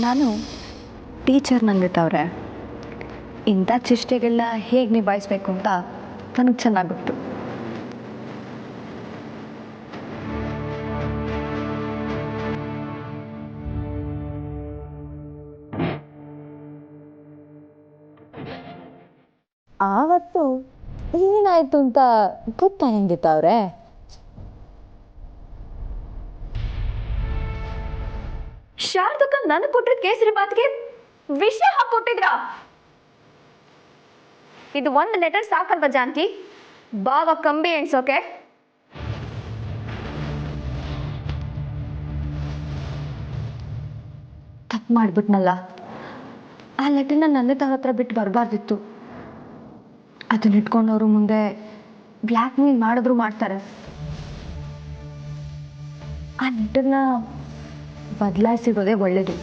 ನಾನು ಟೀಚರ್ ನಂದಿತ್ತವ್ರೆ. ಇಂಥ ಚೇಷ್ಟೆಗಳನ್ನ ಹೇಗೆ ನಿಭಾಯಿಸ್ಬೇಕು ಅಂತ ನನಗೆ ಚೆನ್ನಾಗಿ ಗೊತ್ತು. ಆವತ್ತು ಏನಾಯ್ತು ಅಂತ ಗೊತ್ತಾ ನಂದಿತ್ತವ್ರೆ? ಶಾರದಕ್ಕ ನನಗೆ ಕೊಟ್ಟಿದ್ದ ಕೇಸರಿ ಬಾತ್ಗೆ ವಿಷ ಹಾಕೊಟ್ಟಿದ್ರ. ಇದು ಒಂದು ಲೆಟರ್ ಸಾಕಲ್ವ ಜಾನಕಿ ಬಾವ ಕಂಬಿ ಎಣ್ಸೋಕೆ? ತಪ್ಪು ಮಾಡ್ಬಿಟ್ನಲ್ಲ. ಆ ಲೆಟರ್ನ ನನ್ನ ಹತ್ರ ಬಿಟ್ಟು ಬರಬಾರ್ದಿತ್ತು. ಅದನ್ನ ಇಟ್ಕೊಂಡವ್ರು ಮುಂದೆ ಬ್ಲ್ಯಾಕ್ ಮೇಲ್ ಮಾಡಿದ್ರು ಮಾಡ್ತಾರೆ. ಆ ಲೆಟರ್ನ ಬದಲಾಯಿಸಿರೋದೇ ಒಳ್ಳೇದು.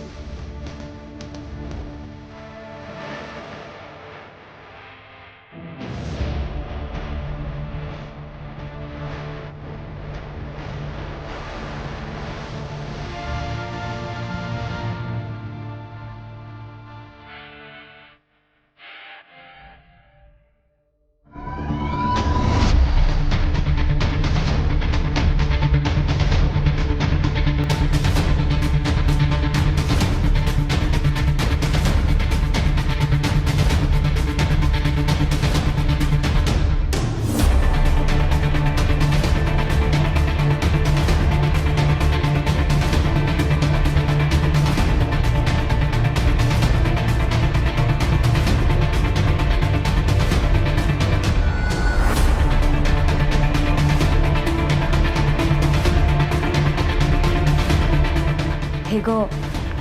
ಹೇಗೋ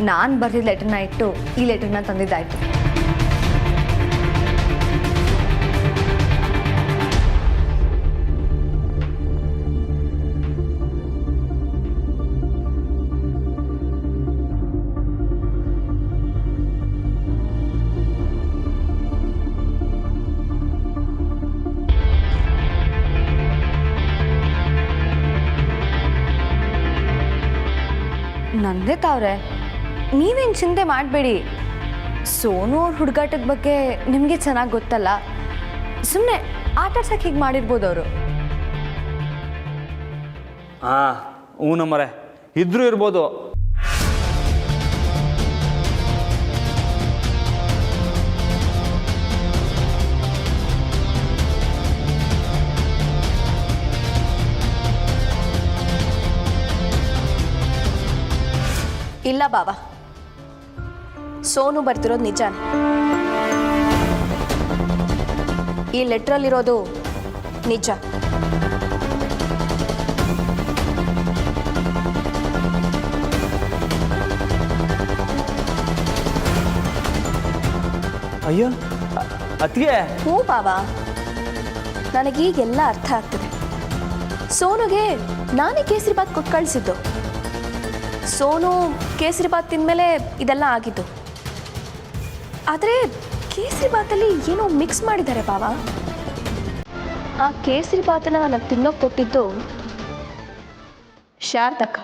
ನಾನು ಬರ್ದಿದ್ದ ಲೆಟರ್ನ ಇಟ್ಟು ಈ ಲೆಟರ್ನ ತಂದಿದ್ದಾಯ್ತು. ನಂದಿತ್ತವ್ರೆ, ನೀವೇನು ಚಿಂತೆ ಮಾಡಬೇಡಿ. ಸೋನು ಅವ್ರ ಹುಡುಗಾಟದ ಬಗ್ಗೆ ನಿಮಗೆ ಚೆನ್ನಾಗಿ ಗೊತ್ತಲ್ಲ. ಸುಮ್ಮನೆ ಆಟಾಡ್ಸಕ್ಕೆ ಹೀಗೆ ಮಾಡಿರ್ಬೋದು ಅವರು. ಹ್ಞೂ ನಮ್ಮರೆ ಇದ್ರೂ ಇರ್ಬೋದು. ಇಲ್ಲ ಬಾಬಾ, ಸೋನು ಬರ್ತಿರೋದು ನಿಜಾನೇ. ಈ ಲೆಟ್ರಲ್ಲಿರೋದು ನಿಜ. ಅಯ್ಯೋ ಅತ್ತಿಗೆ. ಹ್ಞೂ ಬಾಬಾ, ನನಗೀಗೆಲ್ಲ ಅರ್ಥ ಆಗ್ತದೆ. ಸೋನುಗೆ ನಾನೇ ಕೇಸರಿ ಬಾತ್ ಕೊಟ್ಟು ಕಳಿಸಿದ್ದು. ಸೋನು ಕೇಸರಿ ಬಾತ್ ತಿಂದಮೇಲೆ ಇದೆಲ್ಲ ಆಗಿದ್ದು. ಆದರೆ ಕೇಸರಿ ಬಾತಲ್ಲಿ ಏನೋ ಮಿಕ್ಸ್ ಮಾಡಿದ್ದಾರೆ ಬಾವ. ಆ ಕೇಸರಿ ಬಾತನ್ನ ನನಗೆ ತಿನ್ನೋಕೆ ಕೊಟ್ಟಿದ್ದು ಶಾರದಕ್ಕ.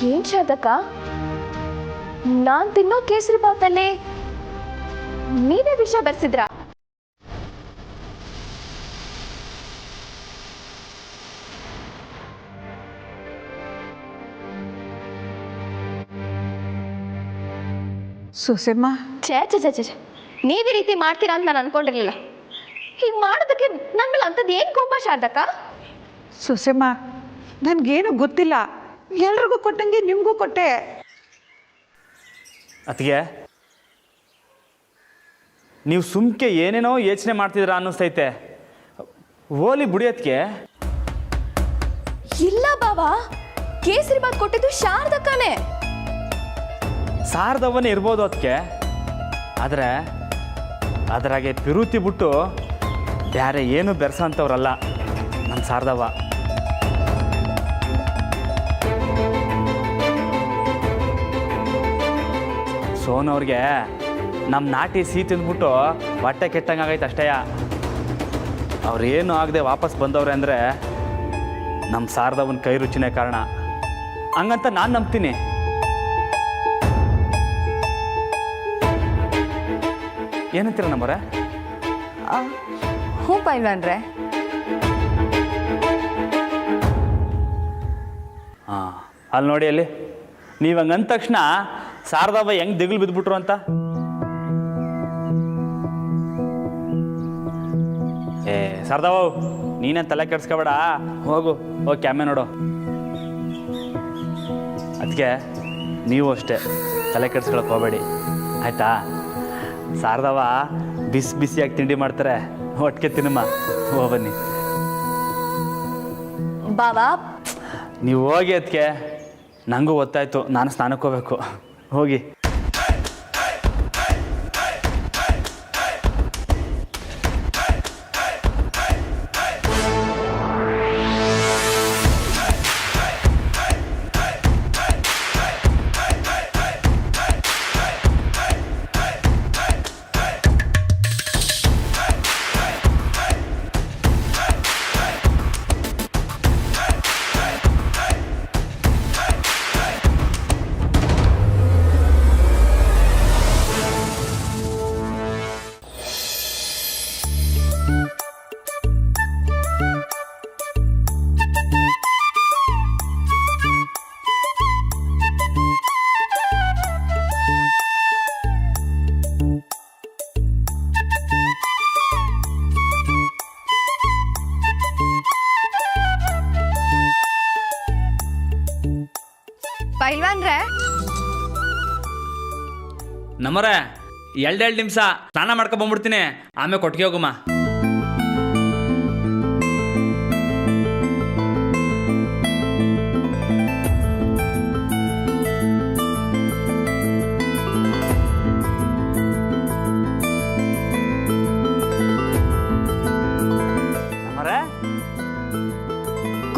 ಏನ್ ಶಾರದಕ್ಕ, ನಾನ್ ತಿನ್ನೋ ಕೇಸರಿ ಬಾತಲ್ಲಿ ನೀವೇ ವಿಷ ಬೆರೆಸಿದ್ರ? ಸೊಸೆಮ್ಮ, ಛೇ ಛೇ ಛೇ ಛೇ, ನೀವೇ ರೀತಿ ಮಾಡ್ತೀರಾ ಅಂತ ನಾನು ಅನ್ಕೊಂಡಿರ್ಲಿಲ್ಲ. ಹೀಗೆ ಮಾಡೋದಕ್ಕೆ ನನ್ನ ಮೇಲೆ ಅಂಥದ್ದು ಏನು ಕೋಪ ಶಾರದಕ್ಕ? ಸೊಸೆಮ್ಮ, ನನಗೇನು ಗೊತ್ತಿಲ್ಲ. ಎಲ್ರಿಗೂ ಕೊಟ್ಟಂಗೆ ನಿಮಗೂ ಕೊಟ್ಟೆ. ಅತ್ತಿಗೆ, ನೀವು ಸುಮ್ಕೆ ಏನೇನೋ ಯೋಚನೆ ಮಾಡ್ತಿದ್ದೀರಾ ಅನ್ನಿಸ್ತೈತೆ. ಓಲಿ ಬುಡಿಯತ್ಗೆ ಇಲ್ಲ ಬಾವಾ, ಕೇಸರಿ ಬಾತ್ ಕೊಟ್ಟಿದ್ದು ಶಾರದಕ್ಕನೇ. ಸಾರದವನೇ ಇರ್ಬೋದು ಅದಕ್ಕೆ, ಆದರೆ ಅದರಾಗೆ ಪಿರುತಿ ಬಿಟ್ಟು ಬೇರೆ ಏನು ಬೆರೆಸೋಂಥವ್ರಲ್ಲ ನಮ್ಮ ಸಾರದವ. ಸೋನವ್ರಿಗೆ ನಮ್ಮ ನಾಟಿ ಸಿಹಿ ತಿಂದ್ಬಿಟ್ಟು ಹೊಟ್ಟೆ ಕೆಟ್ಟಂಗೆ ಆಗೈತೆ ಅಷ್ಟೇ. ಅವ್ರೇನು ಆಗದೆ ವಾಪಸ್ ಬಂದವ್ರೆ ಅಂದರೆ ನಮ್ಮ ಸಾರದವನ ಕೈ ರುಚಿನೇ ಕಾರಣ. ಹಂಗಂತ ನಾನು ನಂಬ್ತೀನಿ. ಏನಂತೀರ ನಮ್ಮರೆ? ಹ್ಞೂ ಪೈಲ್ವಾನ್ರೆ. ಹಾಂ, ಅಲ್ಲಿ ನೋಡಿ ಅಲ್ಲಿ, ನೀವು ಹಂಗೆ ಅಂದ ತಕ್ಷಣ ಸಾರದವ ಹೆಂಗೆ ದಿಗಿಲು ಬಿದ್ದುಬಿಟ್ರು ಅಂತ. ಏ ಸಾರದವ, ನೀನೇನು ತಲೆ ಕೆಡ್ಸ್ಕೊಬೇಡ, ಹೋಗು ಹೋಗಿ ಕ್ಯಾಮೆ ನೋಡು. ಅದಕ್ಕೆ ನೀವು ಅಷ್ಟೇ ತಲೆ ಕೆಡ್ಸ್ಕೊಳಕ್ಕೆ ಹೋಗಬೇಡಿ ಆಯಿತಾ? ಸಾರದವ ಬಿಸಿ ಬಿಸಿಯಾಗಿ ತಿಂಡಿ ಮಾಡ್ತಾರೆ, ಒಟ್ಟಿಗೆ ತಿನ್ನಮ್ಮ. ಹೋ ಬನ್ನಿ ಬಾವಾ, ನೀವು ಹೋಗಿ. ಅದಕ್ಕೆ ನನಗೂ ಗೊತ್ತಾಯ್ತು, ನಾನು ಸ್ನಾನಕ್ಕೆ ಹೋಗ್ಬೇಕು. ಹೋಗಿ. ಪೈಲ್ವಾನ್ರೆ, ನಮ್ಮರೆ 2 ನಿಮಿಷ ಸ್ನಾನ ಮಾಡ್ಕೊ ಬಂದ್ಬಿಡ್ತೀನಿ, ಆಮೇಲೆ ಕೊಟ್ಟಿಗೆ ಹೋಗಮ್ಮ. ನಮ್ಮರೆ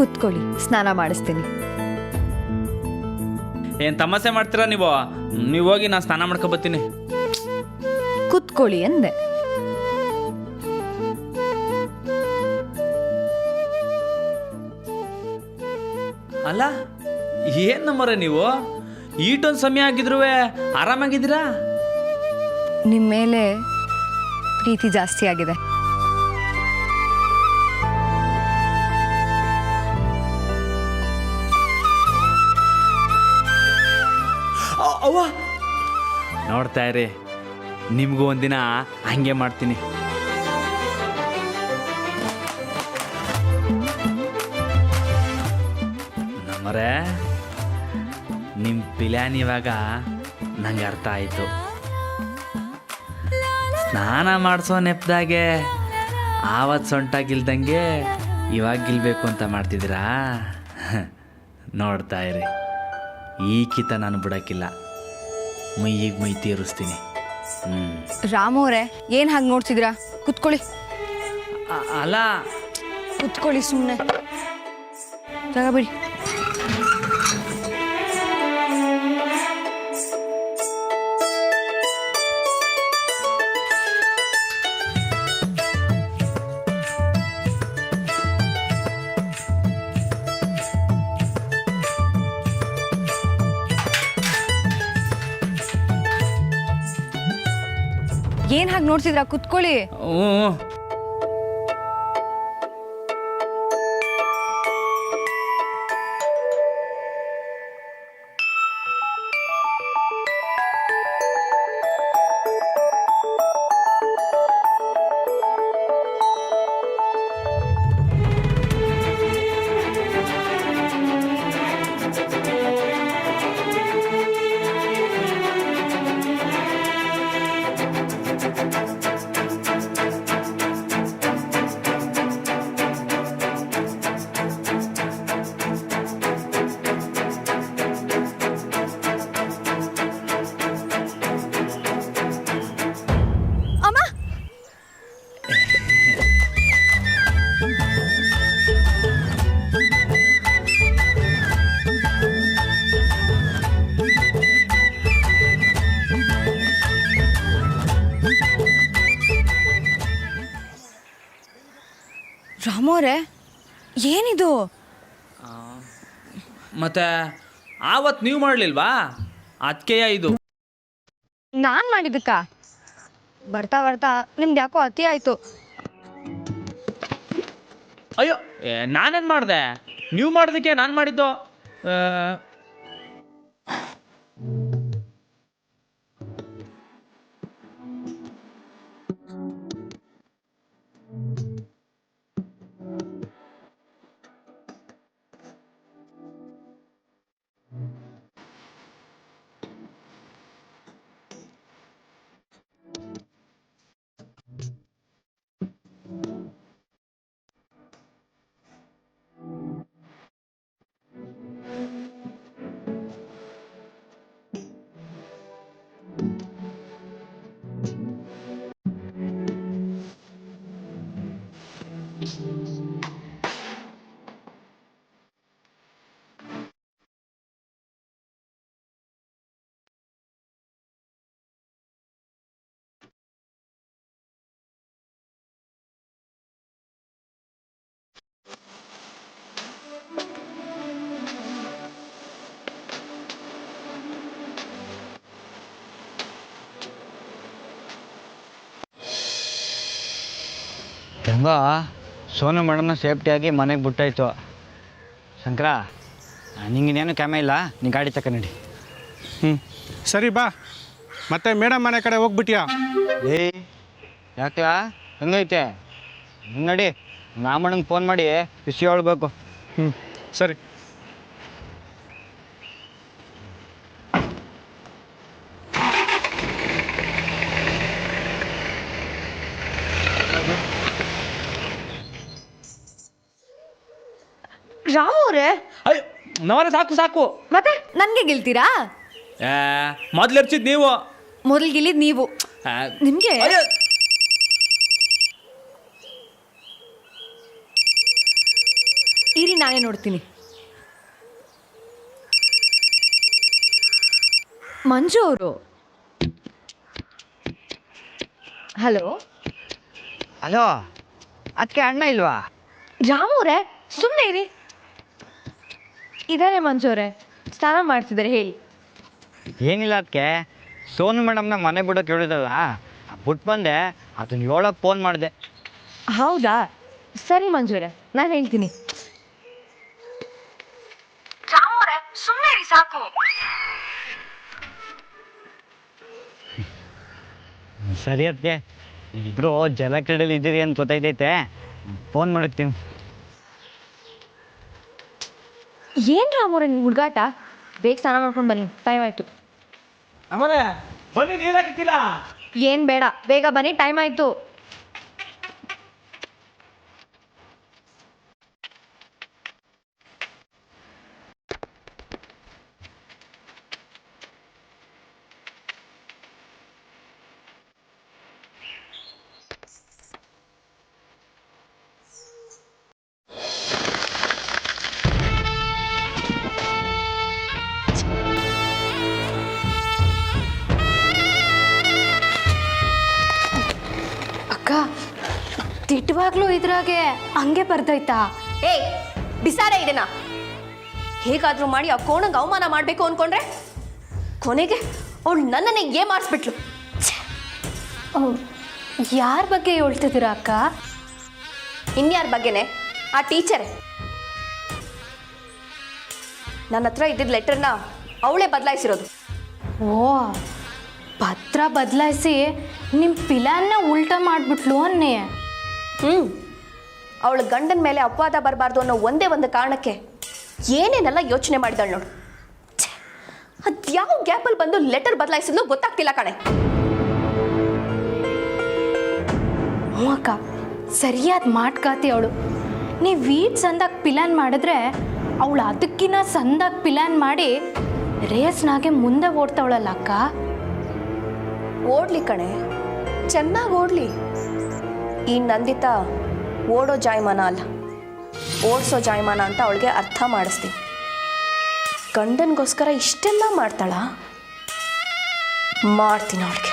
ಕೂತ್ಕೊಳ್ಳಿ, ಸ್ನಾನ ಮಾಡಿಸ್ತೀನಿ. ಏನು ತಮಾಷೆ ಮಾಡ್ತೀರಾ ನೀವು? ನೀವು ಹೋಗಿ, ನಾನು ಸ್ನಾನ ಮಾಡ್ಕೊ ಬರ್ತೀನಿ. ಕೂತ್ಕೊಳ್ಳಿ ಅಂದೆ. ಅಲ್ಲ, ಏನು ನಮ್ಮರೆ ನೀವು ಈಟೊಂದು ಸಮಯ ಆಗಿದ್ರು ಆರಾಮಾಗಿದ್ದೀರಾ? ನಿಮ್ಮ ಮೇಲೆ ಪ್ರೀತಿ ಜಾಸ್ತಿ ಆಗಿದೆ. ಅವ್ವ, ನೋಡ್ತಾ ಇರಿ, ನಿಮಗೂ ಒಂದಿನ ಹಂಗೆ ಮಾಡ್ತೀನಿ. ನಮ್ಮರೆ ನಿಮ್ಮ ಪ್ಲ್ಯಾನ್ ಇವಾಗ ನಂಗೆ ಅರ್ಥ ಆಯಿತು. ಸ್ನಾನ ಮಾಡಿಸೋ ನೆಪದಾಗೆ ಆವತ್ತು ಸೊಂಟಾಗಿಲ್ದಂಗೆ ಇವಾಗ ಗಿಲ್ಬೇಕು ಅಂತ ಮಾಡ್ತಿದ್ದೀರಾ? ನೋಡ್ತಾ ಇರಿ, ಈ ಕಿತ ನಾನು ಬಿಡೋಕ್ಕಿಲ್ಲ, ಮೈಯಿಗೆ ಮೈ ತೀರಿಸ್ತೀನಿ. ರಾಮು ಅವರೇ, ಏನು ಹಾಗೆ ನೋಡ್ತಿದ್ದೀರಾ? ಕುತ್ಕೊಳ್ಳಿ. ಅಲ್ಲ, ಕುತ್ಕೊಳ್ಳಿ, ಸುಮ್ಮನೆ ಜಾಗ ಬಿಡಿ. ಏನು ಹಾಗೆ ನೋಡ್ತಿದ್ರಾ? ಕುತ್ಕೊಳ್ಳಿ. ಹ್ಞೂ, ರಾಮೋರೆ ಏನಿದು? ಮತ್ತೆ ಆವತ್ತು ನೀವು ಮಾಡಲಿಲ್ವಾ? ಅದಕ್ಕೆಯ ಇದು. ನಾನು ಮಾಡಿದ್ದಕ್ಕ? ಬರ್ತಾ ಬರ್ತಾ ನಿಮ್ದು ಯಾಕೋ ಅತಿ ಆಯಿತು. ಅಯ್ಯೋ ನಾನೇನು ಮಾಡಿದೆ? ನೀವು ಮಾಡೋದಕ್ಕೆ ನಾನು ಮಾಡಿದ್ದು. ಹೆಂಗೋ ಸೋನು ಮೇಡಮ್ನ ಸೇಫ್ಟಿಯಾಗಿ ಮನೆಗೆ ಬಿಟ್ಟಾಯ್ತು. ಶಂಕರ, ನಿಂಗೇನು ಕ್ಯಾಮೆ ಇಲ್ಲ, ನೀ ಗಾಡಿ ತಕ ನಡಿ. ಸರಿ ಬಾ. ಮತ್ತೆ ಮೇಡಮ್ ಮನೆ ಕಡೆ ಹೋಗ್ಬಿಟ್ಯಾ? ಏಯ್ ಯಾಕೆ, ಹೆಂಗೈತೆ ನಡಿ. ರಾಮಣ್ಣಂಗೆ ಫೋನ್ ಮಾಡಿ ವಿಷಯ ಹೇಳ್ಬೇಕು. ಸರಿ. ರಾಮೋರೆ ಅಯ್ಯೋ ನವರೇ ಸಾಕು ಸಾಕು. ಮತ್ತೆ ನನಗೆ ಗೆಲ್ತೀರಾ? ಮೊದ್ಲು ಎರ್ಚಿದ್ ನೀವು. ಮೊದಲು ಗೆಲ್ಲಿದ್ ನೀವು. ನಿಮಗೆ ಇರಿ, ನಾನೇ ನೋಡ್ತೀನಿ. ಮಂಜು ಅವರು. ಹಲೋ ಹಲೋ, ಅದಕ್ಕೆ ಅಣ್ಣ ಇಲ್ವಾ? ರಾಮೋರೆ ಸುಮ್ಮನೆ ಇರಿ. ಇದಾರೆ ಮಂಜು ಅವರೇ, ಸ್ನಾನ ಮಾಡ್ತಿದ್ದಾರೆ. ಹೇಳಿ. ಏನಿಲ್ಲ, ಅದಕ್ಕೆ ಸೋನು ಮೇಡಮ್ನ ಮನೆ ಬಿಡೋಕೆ ಹೇಳಿದಲ್ಲ, ಬಿಟ್ಟು ಬಂದೆ. ಅದನ್ನ ಹೇಳೋಕೆ ಫೋನ್ ಮಾಡಿದೆ. ಹೌದಾ? ಸರಿ ಮಂಜು ಅವರೇ, ನಾನು ಹೇಳ್ತೀನಿ. ಸುಮ್ಮನೆ ಇರಿ ಸಾಕು. ಸರಿ ಅದಕ್ಕೆ ಇಬ್ಬರು ಜಲ ಕ್ರೀಡೆಯಲ್ಲಿ ಇದ್ದೀರಿ ಅಂತ ಗೊತ್ತೈತೈತೆ, ಫೋನ್ ಮಾಡಿರ್ತೀನಿ. ಏನು ರಾಮೋರೆ ನಿಮ್ಮ ಹುಡುಗಾಟ? ಬೇಗ ಸ್ನಾನ ಮಾಡ್ಕೊಂಡು ಬನ್ನಿ, ಟೈಮ್ ಆಯಿತು. ಆಮೇಲೆ ಬನ್ನಿ, ನೀರು ಹಾಕಿಲ್ಲ. ಏನು ಬೇಡ, ಬೇಗ ಬನ್ನಿ, ಟೈಮ್ ಆಯಿತು. ಅಕ್ಕ, ತಿಟ್ಟವಾಗ್ಲೂ ಇದ್ರಾಗೆ ಹಂಗೆ ಬರ್ದೈತಾ? ಏಯ್, ಬಿಸಾರ ಇದೆನಾ? ಹೇಗಾದರೂ ಮಾಡಿ ಆ ಕೋಣಂಗೆ ಅವಮಾನ ಮಾಡಬೇಕು ಅಂದ್ಕೊಂಡ್ರೆ ಕೊನೆಗೆ ಅವಳು ನನ್ನನ್ನೇ ಮಾಡಿಸ್ಬಿಟ್ಲು. ಯಾರ ಬಗ್ಗೆ ಹೇಳ್ತಿದ್ದೀರಾ ಅಕ್ಕ? ಇನ್ಯಾರ ಬಗ್ಗೆನೆ? ಆ ಟೀಚರೇ. ನನ್ನ ಹತ್ರ ಇದ್ದಿದ್ದ ಲೆಟರ್ನ ಅವಳೇ ಬದಲಾಯಿಸಿರೋದು. ಓ, ಪತ್ರ ಬದಲಾಯಿಸಿ ನಿಮ್ಮ ಪಿಲಾನ್ನ ಉಲ್ಟಾ ಮಾಡಿಬಿಟ್ಲು ಅನ್ನೇ. ಅವಳ ಗಂಡನ ಮೇಲೆ ಅಪವಾದ ಬರಬಾರ್ದು ಅನ್ನೋ ಒಂದೇ ಒಂದು ಕಾರಣಕ್ಕೆ ಏನೇನೆಲ್ಲ ಯೋಚನೆ ಮಾಡಿದಳು ನೋಡು. ಅದ್ಯಾವ ಗ್ಯಾಪಲ್ಲಿ ಬಂದು ಲೆಟರ್ ಬದಲಾಯಿಸಿದ್ಲು ಗೊತ್ತಾಗ್ತಿಲ್ಲ ಕಣೆ. ಹ್ಞೂ ಅಕ್ಕ, ಸರಿಯಾದ ಮಾಟ್ಕಾತಿ ಅವಳು. ನೀವು ವೀಟ್ ಸಂದಾಗಿ ಪಿಲಾನ್ ಮಾಡಿದ್ರೆ ಅವಳು ಅದಕ್ಕಿನ್ನ ಸಂದಾಗಿ ಪಿಲಾನ್ ಮಾಡಿ ರೇಸ್ನಾಗೆ ಮುಂದೆ ಓಡ್ತಾವಳಲ್ಲ ಅಕ್ಕ. ಓಡ್ಲಿ ಕಣೆ, ಚೆನ್ನಾಗಿ ಓಡ್ಲಿ. ಈ ನಂದಿತಾ ಓಡೋ ಜಾಯಮಾನ ಅಲ್ಲ, ಓಡಿಸೋ ಜಾಯಮಾನ ಅಂತ ಅವಳಿಗೆ ಅರ್ಥ ಮಾಡಿಸ್ತೀನಿ. ಗಂಡನಿಗೋಸ್ಕರ ಇಷ್ಟೆಲ್ಲ ಮಾಡ್ತಾಳ? ಮಾಡ್ತೀನಿ ಅವಳಿಗೆ.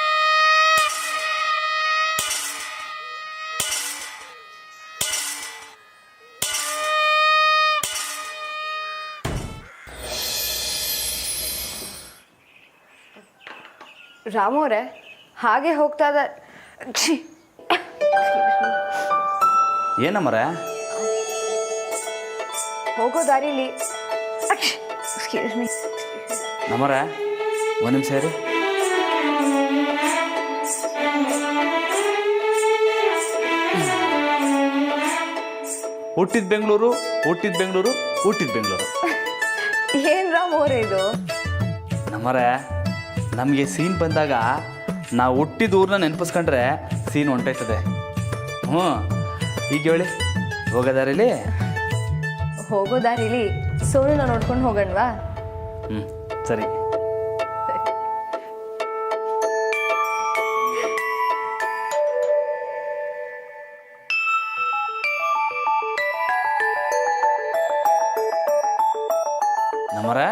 ರಾಮು ಅವರೇ ಹಾಗೆ ಹೋಗ್ತಾ ಇದ್ದ ಏನಮ್ಮರೆ ಹೋಗೋ ದಾರಿಲಿ ಎಕ್ಸ್ಕ್ಯೂಸ್ ಮೀ ನಮ್ಮರೆ ಒಂದು ನಿಮಿಷ ರೀ. ಹುಟ್ಟಿದ ಬೆಂಗಳೂರು ಹುಟ್ಟಿದ ಬೆಂಗಳೂರು ಹುಟ್ಟಿದ ಬೆಂಗಳೂರು. ಏನು ರಾಮು ಅವರೇ ಇದು? ನಮ್ಮರೆ ನಮಗೆ ಸೀನ್ ಬಂದಾಗ ನಾವು ಹುಟ್ಟಿದ ಊರನ್ನ ನೆನಪಿಸ್ಕೊಂಡ್ರೆ ಸೀನ್ ಹೊಂಟೈತದೆ. ಹ್ಞೂ ಈಗ ಹೇಳಿ ಹೋಗೋದಾರಿಲಿ ಹೋಗೋ ದಾರಿಲಿ ಸೋನುನ ನೋಡ್ಕೊಂಡು ಹೋಗೋಣವಾ? ಹ್ಞೂ ಸರಿ. ನಮ್ಮರೆ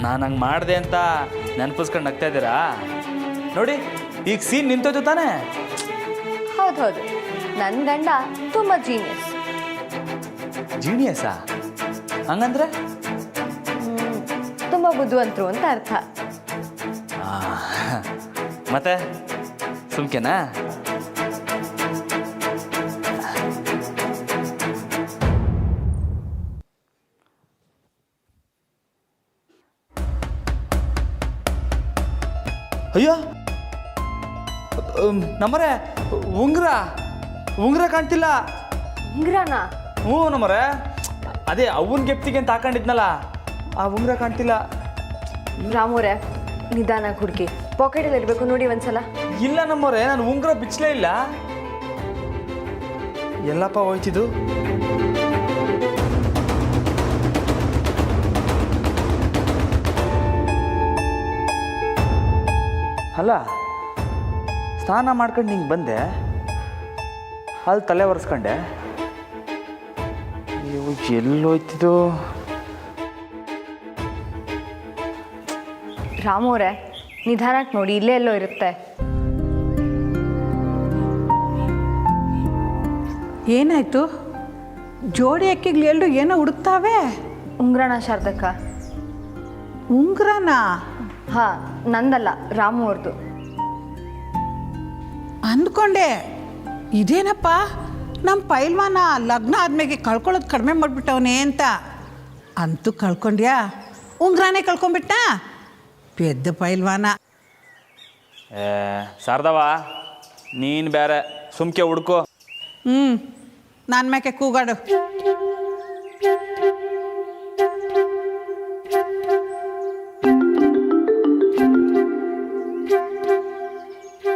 ನಾನು ಹಂಗೆ ಮಾಡಿದೆ ಅಂತ ನೆನಪಿಸ್ಕೊಂಡು ನಗ್ತಾ ಇದ್ದೀರಾ? ನೋಡಿ ಈಗ ಸೀನ್ ನಿಂತೋಯ್ತು ತಾನೇ. ಹೌದು ಹೌದು, ನನ್ನ ಗಂಡ ತುಂಬ ಜೀನಿಯಸ್. ಜೀನಿಯಸ್ಸಾ? ಹಂಗಂದ್ರೆ ತುಂಬ ಬುದ್ಧಿವಂತರು ಅಂತ ಅರ್ಥ. ಮತ್ತೆ ಸುಮ್ಕೆನಾ? ಅಯ್ಯೋ ನಮ್ಮರೆ ಉಂಗ್ರ ಉಂಗ್ರ ಕಾಣ್ತಿಲ್ಲ. ಉಂಗ್ರನ? ಹ್ಞೂ ನಮ್ಮರೆ ಅದೇ ಅವನ ಗೆಪ್ತಿಗೆ ಅಂತ ಹಾಕೊಂಡಿದ್ನಲ್ಲ ಆ ಉಂಗ್ರ ಕಾಣ್ತಿಲ್ಲ. ರಾಮುರೇ ನಿಧಾನ ಹುಡುಕಿ, ಪಾಕೆಟಲ್ಲಿ ಇರಬೇಕು ನೋಡಿ ಒಂದ್ಸಲ. ಇಲ್ಲ ನಮ್ಮವ್ರೆ, ನಾನು ಉಂಗ್ರ ಬಿಚ್ಚಲೇ ಇಲ್ಲ. ಎಲ್ಲಪ್ಪ ಹೋಯ್ತಿದ್ದು? ಅಲ್ಲ ಸ್ನಾನ ಮಾಡ್ಕೊಂಡು ಹಿಂಗೆ ಬಂದೆ, ಅಲ್ಲಿ ತಲೆ ಒರೆಸ್ಕೊಂಡೆ. ಇವು ಎಲ್ಲೋಯ್ತಿದ್ದು? ರಾಮುರೇ ನಿಧಾನಕ್ಕೆ ನೋಡಿ, ಇಲ್ಲೇ ಎಲ್ಲೋ ಇರುತ್ತೆ. ಏನಾಯ್ತು? ಜೋಡಿ ಅಕ್ಕಿಗಳು ಎರಡು ಏನೋ ಹುಡುಕ್ತಾವೆ. ಉಂಗ್ರನ ಶಾರದಕ್ಕ? ಉಂಗ್ರನ? ಹಾಂ, ನಂದಲ್ಲ, ರಾಮು ಅವ್ರದ್ದು. ಅಂದ್ಕೊಂಡೆ ಇದೇನಪ್ಪ ನಮ್ಮ ಪೈಲ್ವಾನ ಲಗ್ನ ಆದ್ಮೇಲೆ ಕಳ್ಕೊಳ್ಳೋದು ಕಡಿಮೆ ಮಾಡಿಬಿಟ್ಟವನೇ ಅಂತ. ಅಂತೂ ಕಳ್ಕೊಂಡ್ಯಾ? ಉಂಗ್ರಾನೇ ಕಳ್ಕೊಂಬಿಟ್ಟ ಪೆದ್ದ ಪೈಲ್ವಾನ. ಶಾರದವ ನೀನು ಬೇರೆ ಸುಮ್ಕೆ ಹುಡ್ಕೋ. ನನ್ನ ಮೇಕೆ ಕೂಗಾಡು.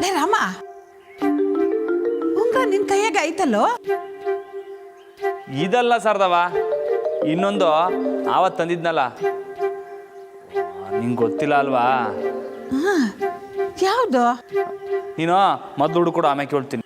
ಲೇ ರಾಮ, ಉಂಗ್ರ ನಿನ್ನ ಕೈಯಾಗ ಐತಲ್ಲೋ? ಇದಲ್ಲ ಶಾರದವ, ಇನ್ನೊಂದು ಆವತ್ತು ತಂದಿದ್ನಲ್ಲ, ನಿಂಗೆ ಗೊತ್ತಿಲ್ಲ ಅಲ್ವಾ? ಯಾವುದು? ನೀನು ಮೊದಲು ಹುಡುಕೊಡು, ಆಮೇಲೆ ಕೇಳ್ತೀನಿ.